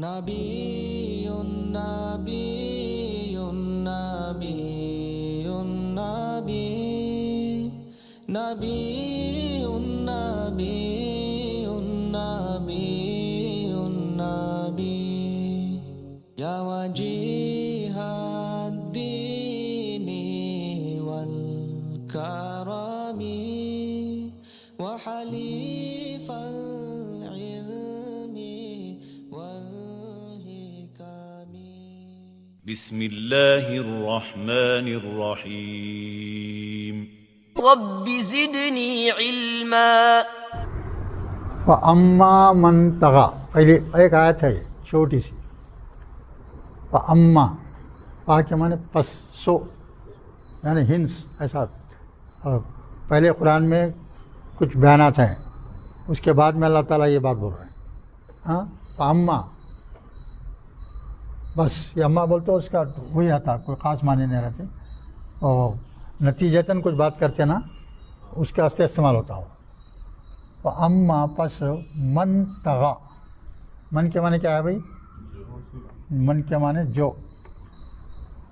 نبي نبي نبي نبي نبي نبي نبي نبي يا وجيه الدين والكرم وحليف العلم والحكم. بسم الله الرحمن الرحيم. رب زدنی علما. فَأَمَّا مَن طغى، پہلے ایک آیت ہے چھوٹی سی. فَأَمَّا پا کے معنی پس سو یعنی ہنس ایسا. اور پہلے قرآن میں کچھ بیانات ہیں، اس کے بعد میں اللہ تعالیٰ یہ بات بول رہے ہیں. ہاں فَأَمَّا بس یہ اماں بولتے اس کا وہی آتا، کوئی خاص معنی نہیں رہتے، اور نتیجتاً کچھ بات کرتے نا اس کے واسطے استعمال ہوتا ہو. اما پس من طغى، من کے معنی کیا ہے بھائی؟ من کے معنی جو،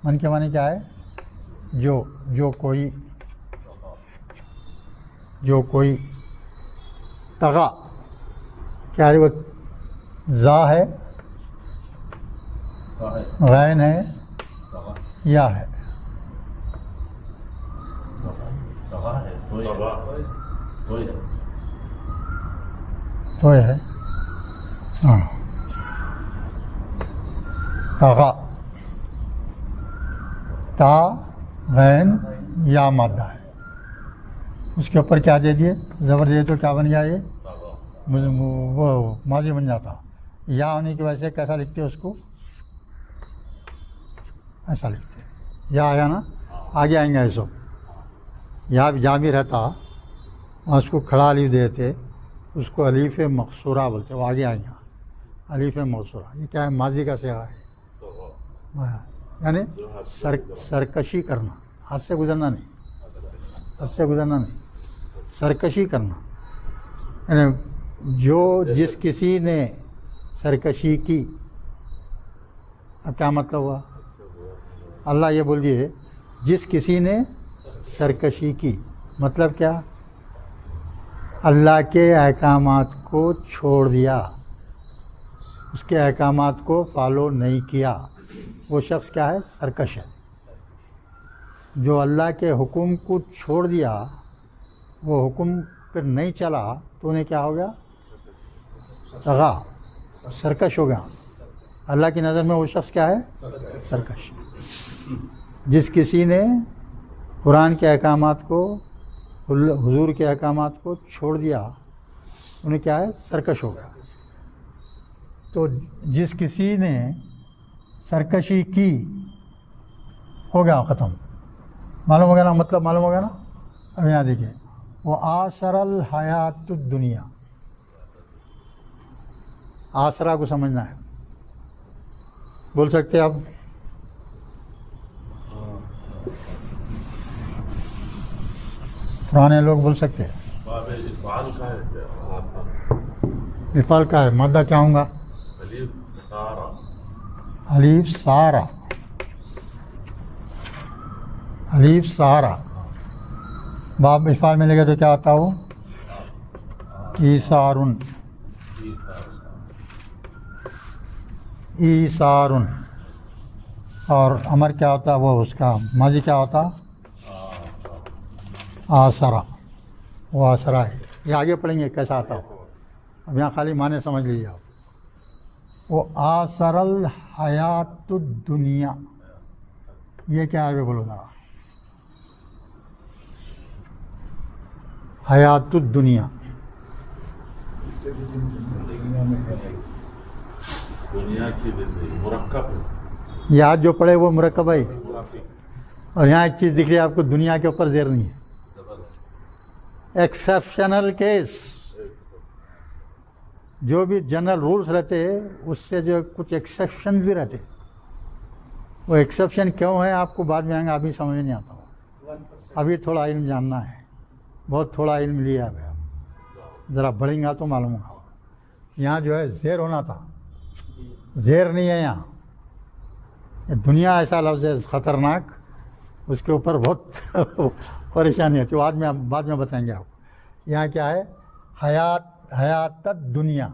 من کے معنی کیا ہے؟ جو کوئی طغى کیا ہے؟ وہ زا ہے، غین ہے، یا ہے؟ تو یہ ہے ہاں طغى، تا غین یا مادہ ہے، اس کے اوپر کیا دے دیے؟ زبر دے تو کیا بن گیا؟ یہ وہ ماضی بن جاتا. یا ہونے کی وجہ سے کیسا لکھتے اس کو؟ ایسا لکھتے. یا آیا نا، آگے آئیں گے ایسو. یا بھی جامع رہتا وہاں اس کو کھڑا الف دیتے، اس کو الف مقصورہ بولتے. وہ آگے آئیں گے الف مقصورہ. یہ کیا ہے؟ ماضی کا صیغہ ہے، یعنی سرکشی کرنا، ہاتھ سے گزرنا نہیں، ہاتھ سے گزرنا نہیں، سرکشی کرنا. یعنی جو جس کسی نے سرکشی کی. اب کیا مطلب ہوا؟ اللہ یہ بول دیے جس کسی نے سرکشی کی، مطلب کیا؟ اللہ کے احکامات کو چھوڑ دیا، اس کے احکامات کو فالو نہیں کیا، وہ شخص کیا ہے؟ سرکش ہے. جو اللہ کے حکم کو چھوڑ دیا، وہ حکم پر نہیں چلا، تو انہیں کیا ہو گیا؟ طغى، سرکش ہو گیا. اللہ کی نظر میں وہ شخص کیا ہے؟ سرکش. جس کسی نے قرآن کے احکامات کو، حضور کے احکامات کو چھوڑ دیا، انہیں کیا ہے؟ سرکش ہو گیا. تو جس کسی نے سرکشی کی ہو گیا ختم. معلوم ہو گیا نا؟ مطلب معلوم ہو گیا نا؟ اب یہاں دیکھیے، وہ آثر الحیات الدنیا. آسرا کو سمجھنا ہے، بول سکتے آپ؟ پرانے لوگ بول سکتے ہیں. افعال کا ہے، مادہ کیا ہوں گا؟ الف سارا، الف سارا. باب افعال میں لگے تو کیا ہوتا وہ؟ ایثارن، ایثارن. اور امر کیا ہوتا؟ وہ اس کا ماضی کیا ہوتا؟ آسرا. وہ آسرا ہے. یہ آگے پڑھیں گے کیسا آتا ہو. اب یہاں خالی معنی سمجھ لیجیے آپ. وہ آثر الحیات الدنیا، یہ کیا ہے؟ بولو ذرا. حیات الدنیا دنیا کی زندگی مرکب ہے. یہاں جو پڑھے وہ مرکب ہے. اور یہاں ایک چیز دکھ رہی ہے آپ کو، دنیا کے اوپر زیر نہیں ہے. ایکسیپشنل کیس، جو بھی جنرل رولس رہتے اس سے جو کچھ ایکسیپشن بھی رہتے. وہ ایکسیپشن کیوں ہے آپ کو بعد میں آئیں گے، ابھی سمجھ نہیں آتا. ابھی تھوڑا علم جاننا ہے، بہت تھوڑا علم لیا ہے. ذرا بڑھیں گا تو معلوم ہوگا. یہاں جو ہے زیر ہونا تھا، زیر نہیں ہے یہاں. دنیا ایسا لفظ ہے خطرناک، اس کے اوپر بہت پریشانی ہوتی ہے، بعد میں بتائیں گے آپ. یہاں کیا ہے؟ حیات دنیا،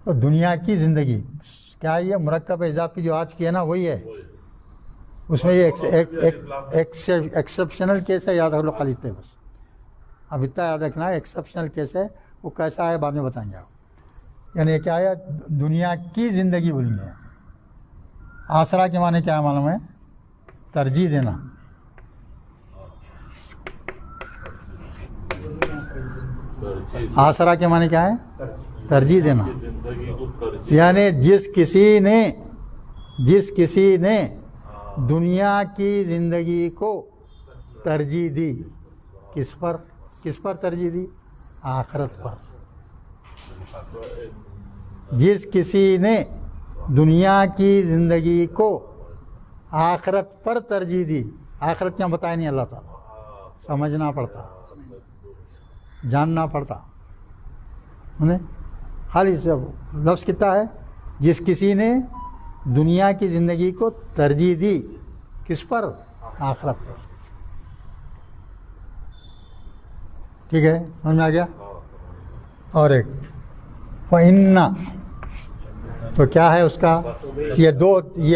تو دنیا کی زندگی کیا ہے؟ یہ مرکب اضافی جو آج کی ہے نا وہی ہے. اس میں یہ ایکسیپشنل کیس ہے، یاد رکھ لو خالی اتنے بس. اب اتنا یاد رکھنا ہے ایکسیپشنل کیس ہے، وہ کیسا ہے بعد میں بتائیں گے آپ. یعنی کیا ہے؟ دنیا کی زندگی بولیں گے. آسرا کے معنی کیا ہے معلوم ہے؟ ترجیح دینا. آسرا کے معنی کیا ہے؟ ترجیح دینا. زندگی کو ترجیح یعنی جس کسی نے دنیا کی زندگی کو ترجیح دی، کس پر ترجیح دی؟ آخرت پر. جس کسی نے دنیا کی زندگی کو آخرت پر ترجیح دی. آخرت کیا بتایا نہیں اللہ تعالیٰ، سمجھنا پڑتا، جاننا پڑتا. خالی سے لفظ کتنا ہے؟ جس کسی نے دنیا کی زندگی کو ترجیح دی، کس پر؟ آخرت پر. ٹھیک ہے، سمجھ میں آ گیا؟ اور ایک فَإِنَّ، تو کیا ہے اس کا؟ یہ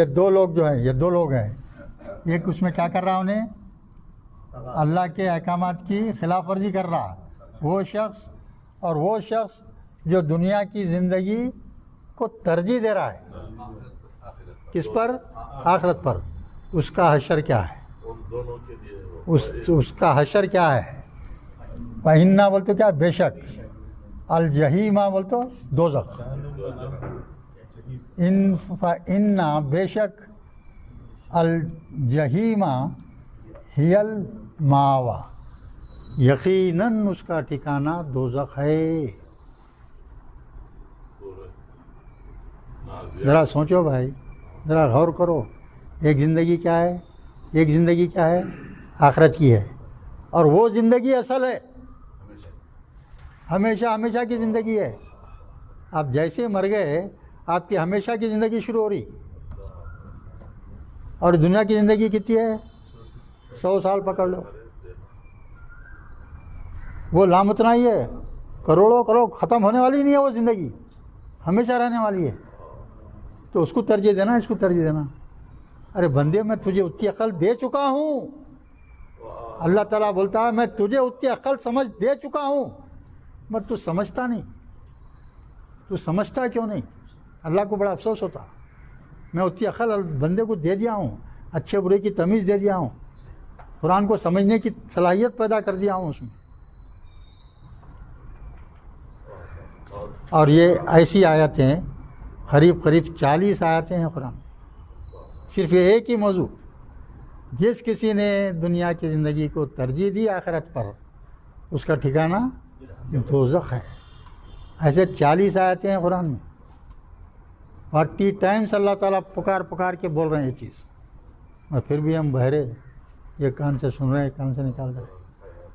دو لوگ جو ہیں، یہ دو لوگ ہیں. ایک اس میں کیا کر رہا انہیں؟ اللہ کے احکامات کی خلاف ورزی کر رہا وہ شخص، اور وہ شخص جو دنیا کی زندگی کو ترجیح دے رہا ہے. کس پر؟ آخرت پر. اس کا حشر کیا ہے؟ ان دونوں کے لیے اس کا حشر کیا ہے؟ فَإِنَّ بولتے کیا؟ بے شک. الجحیم بولتے دوزخ. فَإِنَّ بے شک الجحیم ہی الماویٰ، یقیناً اس کا ٹھکانہ دوزخ ہے. ذرا سوچو بھائی، ذرا غور کرو. ایک زندگی کیا ہے؟ ایک زندگی کیا ہے؟ آخرت کی ہے. اور وہ زندگی اصل ہے، ہمیشہ کی زندگی ہے. آپ جیسے مر گئے آپ کی ہمیشہ کی زندگی شروع ہو رہی. اور دنیا کی زندگی کتنی ہے؟ 100 سال پکڑ لو. وہ لامتنا ہی ہے، کروڑوں ختم ہونے والی نہیں ہے وہ زندگی، ہمیشہ رہنے والی ہے. تو اس کو ترجیح دینا، اس کو ترجیح دینا. ارے بندے میں تجھے اتنی عقل دے چکا ہوں. اللہ تعالیٰ بولتا ہے میں تجھے اتنی عقل سمجھ دے چکا ہوں، مگر تو سمجھتا نہیں. تو سمجھتا کیوں نہیں؟ اللہ کو بڑا افسوس ہوتا. میں اتنی عقل بندے کو دے دیا ہوں، اچھے برے کی تمیز دے دیا ہوں، قرآن کو سمجھنے کی صلاحیت پیدا کر دیا ہوں اس میں. اور یہ ایسی آیتیں قریب 40 آیتیں ہیں قرآن. صرف یہ ایک ہی موضوع، جس کسی نے دنیا کی زندگی کو ترجیح دی آخرت پر، اس کا ٹھکانہ دوزخ ہے. ایسے 40 آیتیں ہیں قرآن میں. 40 ٹائمس اللہ تعالیٰ پکار کے بول رہے ہیں یہ چیز، اور پھر بھی ہم بہرے، یہ کان سے سن رہے ہیں، کان سے نکال رہے ہیں.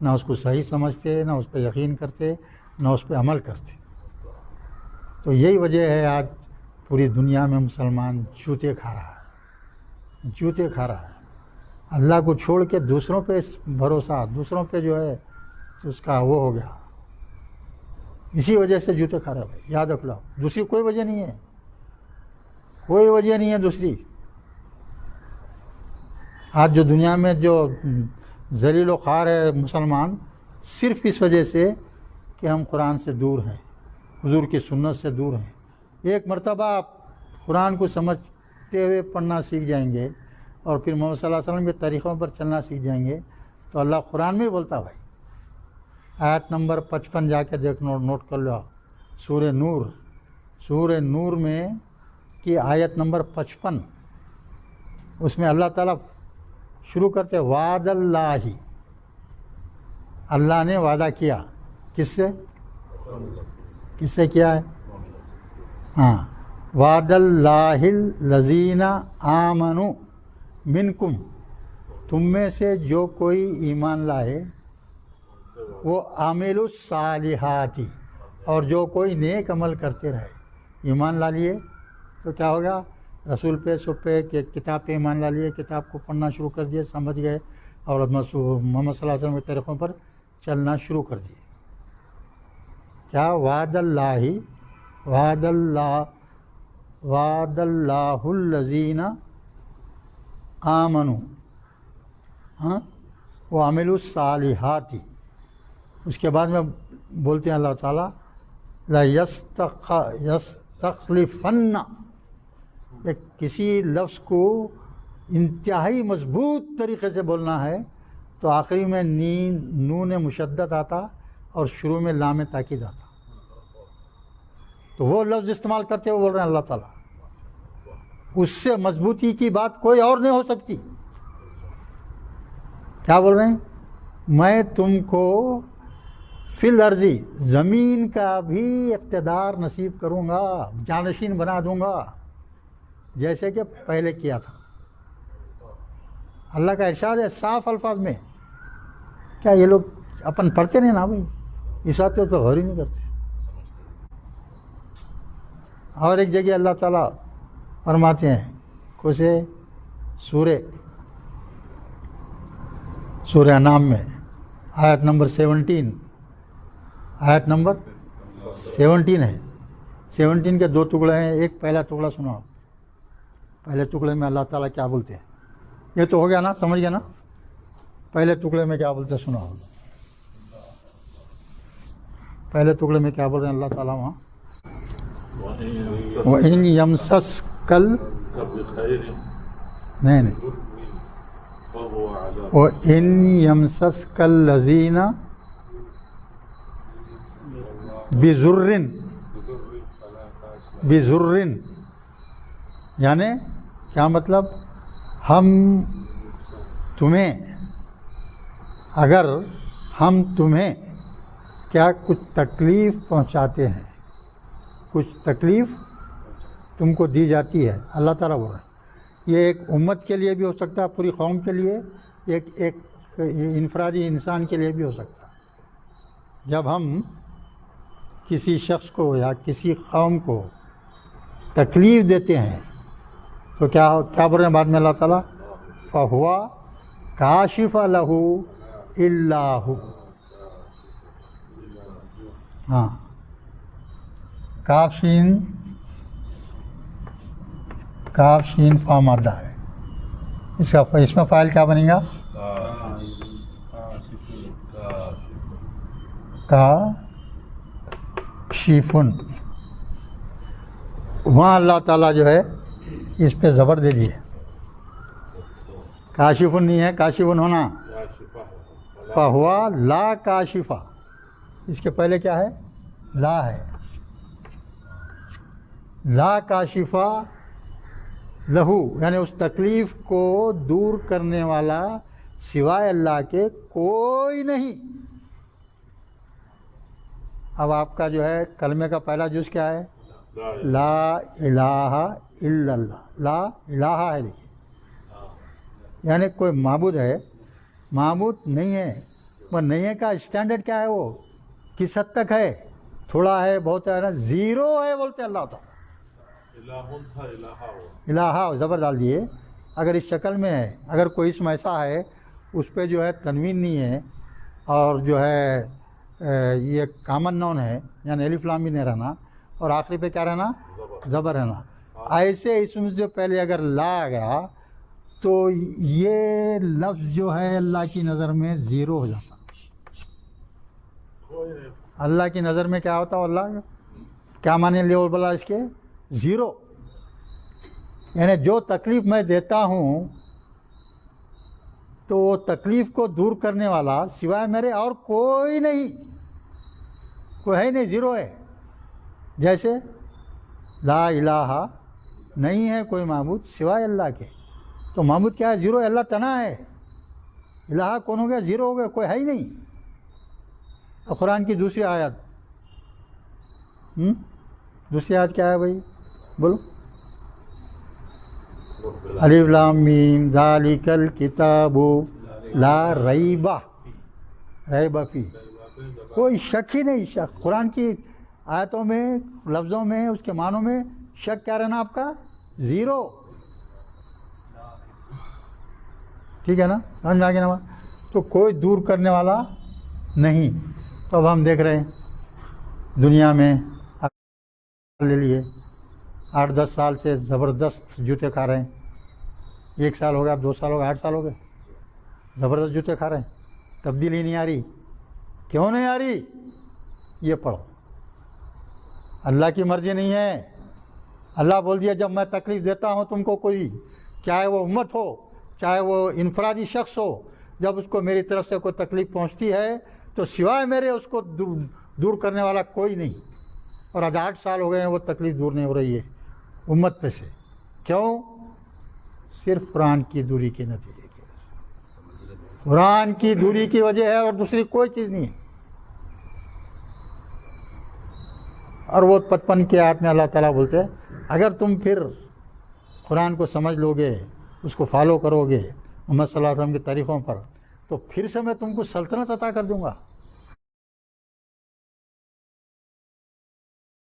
نہ اس کو صحیح سمجھتے، نہ اس پہ یقین کرتے، نہ اس پہ عمل کرتے. تو یہی وجہ ہے آج پوری دنیا میں مسلمان جوتے کھا رہا ہے، جوتے کھا رہا ہے. اللہ کو چھوڑ کے دوسروں پہ بھروسہ، دوسروں پہ جو ہے اس کا وہ ہو گیا. اسی وجہ سے جوتے کھا رہا ہے. یاد رکھ لو، دوسری کوئی وجہ نہیں ہے، کوئی وجہ نہیں ہے دوسری. آج جو دنیا میں جو ذلیل و خوار ہے مسلمان، صرف اس وجہ سے کہ ہم قرآن سے دور ہیں، حضور کی سنت سے دور ہیں. ایک مرتبہ آپ قرآن کو سمجھتے ہوئے پڑھنا سیکھ جائیں گے اور پھر محمد صلی اللہ علیہ وسلم کے طریقوں پر چلنا سیکھ جائیں گے تو اللہ قرآن میں بولتا بھائی. آیت نمبر 55 جا کے دیکھ، نوٹ کر لو. سورہ نور میں کی آیت نمبر 55، اس میں اللہ تعالیٰ شروع کرتے وعد اللہ، اللہ نے وعدہ کیا. کس سے کیا ہے؟ ہاں، وعد اللہ الذین آمنوا منکم، تم میں سے جو کوئی ایمان لائے، وہ عامل الصالحات، اور جو کوئی نیک عمل کرتے رہے. ایمان لا لیے، تو کیا ہو گیا؟ رسول پہ سب پہ کہ کتاب پہ ایمان لا لیے، کتاب کو پڑھنا شروع کر دیے، سمجھ گئے اور محمد صلی اللہ علیہ وسلم کے طریقوں پر چلنا شروع کر دیے. کیا وعد اللہ الذین آمنوا وعملوا الصالحات. اس کے بعد میں بولتے ہیں اللہ تعالیٰ یستخلفن. کسی لفظ کو انتہائی مضبوط طریقے سے بولنا ہے تو آخری میں نون مشدد آتا اور شروع میں لام تاکید آتا. تو وہ لفظ استعمال کرتے ہوئے بول رہے ہیں اللہ تعالیٰ، اس سے مضبوطی کی بات کوئی اور نہیں ہو سکتی. کیا بول رہے ہیں؟ میں تم کو فی الارضی زمین کا بھی اقتدار نصیب کروں گا، جانشین بنا دوں گا جیسے کہ پہلے کیا تھا. اللہ کا ارشاد ہے صاف الفاظ میں. کیا یہ لوگ اپن پڑھتے نہیں نا بھائی؟ اس بات تو غور ہی نہیں کرتے. اور ایک جگہ اللہ تعالیٰ فرماتے ہیں کسے سورہ انعام میں آیت نمبر 17 ہے. 17 کے 2 ٹکڑے ہیں. ایک پہلا ٹکڑا سناؤ. پہلے ٹکڑے میں اللہ تعالیٰ کیا بولتے ہیں؟ یہ تو ہو گیا نا، سمجھ گیا نا؟ پہلے ٹکڑے میں کیا بولتے ہیں سناؤ. پہلے ٹکڑے میں کیا بول رہے ہیں اللہ تعالیٰ وہاں؟ وَإِنْ يَمْسَسْكَ نہیں وَإِنْ يَمْسَسْكَ الَّذِينَ بِضُرٍّ یعنی کیا مطلب؟ اگر ہم تمہیں کیا کچھ تکلیف پہنچاتے ہیں، کچھ تکلیف تم کو دی جاتی ہے. اللہ تعالیٰ بول رہا ہے یہ ایک امت کے لیے بھی ہو سکتا ہے، پوری قوم کے لیے، ایک انفرادی انسان کے لیے بھی ہو سکتا ہے. جب ہم کسی شخص کو یا کسی قوم کو تکلیف دیتے ہیں تو کیا بول رہے ہیں بعد میں اللہ تعالیٰ؟ فَهُوَ كَاشِفَ لَهُ إِلَّا هُوَ. ہاں کاف شین فا مادہ ہے. اس میں فاعل کیا بنے گا؟ کاشفن. وہاں اللہ تعالیٰ جو ہے اس پہ زبر دے دیے. کاشفن نہیں ہے، کاشفن ہونا. فہوا لا کاشفہ. اس کے پہلے کیا ہے؟ لا ہے. لا کاشفہ لہو یعنی اس تکلیف کو دور کرنے والا سوائے اللہ کے کوئی نہیں. اب آپ کا جو ہے کلمے کا پہلا جز کیا ہے؟ لا الہ الا اللہ. لا الہ ہے، دیکھیے یعنی کوئی معبود ہے، معبود نہیں ہے. وہ نہیں ہے کا اسٹینڈرڈ کیا ہے؟ وہ کس حد تک ہے؟ تھوڑا ہے، بہت ہے نا؟ زیرو ہے بولتے اللہ تعالیٰ. الہ زبر ڈال دیے. اگر اس شکل میں ہے، اگر کوئی اسم ایسا ہے اس پہ جو ہے تنوین نہیں ہے اور جو ہے یہ کامن نون ہے یعنی الف لام بھی نہیں رہنا اور آخری پہ کیا رہنا؟ زبر رہنا. ایسے اسم سے پہلے اگر لا آ گیا تو یہ لفظ جو ہے اللہ کی نظر میں زیرو ہو جاتا. اللہ کی نظر میں کیا ہوتا ہے؟ اللہ کیا مانے لے اور بلا اس کے؟ زیرو. یعنی جو تکلیف میں دیتا ہوں تو وہ تکلیف کو دور کرنے والا سوائے میرے اور کوئی نہیں، کوئی ہے نہیں، زیرو ہے. جیسے لا الہ نہیں ہے کوئی معبود سوائے اللہ کے، تو معبود کیا ہے؟ زیرو ہے. اللہ تنہا ہے. الہ کون ہو گیا؟ زیرو ہو گیا، کوئی ہے ہی نہیں. قرآن کی دوسری آیت دوسری آیت کیا ہے بھائی؟ بولو. الف لام میم ذالک الکتاب لا ریب فی. کوئی شک ہی نہیں. قرآن کی آیتوں میں، لفظوں میں، اس کے معنوں میں شک کیا رہنا آپ کا؟ زیرو. ٹھیک ہے نا؟ سمجھ میں آ گیا نا؟ تو کوئی دور کرنے والا نہیں. تو اب ہم دیکھ رہے ہیں دنیا میں لے لیے 8-10 سال سے زبردست جوتے کھا رہے ہیں. 1 سال ہو گیا، اب 2 سال ہو گئے، 8 سال ہو گئے، زبردست جوتے کھا رہے ہیں. تبدیلی نہیں آ رہی. کیوں نہیں آ رہی؟ یہ پڑھو. اللہ کی مرضی نہیں ہے. اللہ بول دیا جب میں تکلیف دیتا ہوں تم کو کوئی، چاہے وہ امت ہو چاہے وہ انفرادی شخص ہو، جب اس کو میری طرف سے کوئی تکلیف پہنچتی ہے تو سوائے میرے اس کو دور کرنے والا کوئی نہیں. اور آج 8 سال ہو گئے ہیں وہ تکلیف دور نہیں ہو رہی ہے امت پہ سے. کیوں؟ صرف قرآن کی دوری کے نتیجے کی وجہ سے. قرآن کی دوری کی وجہ ہے اور دوسری کوئی چیز نہیں ہے. اور وہ 55 کے آیت میں اللہ تعالیٰ بولتے ہیں اگر تم پھر قرآن کو سمجھ لو گے، اس کو فالو کرو گے محمد صلی اللہ علیہ وسلم کی تعریفوں پر، تو پھر سے میں تم کو سلطنت عطا کر دوں گا.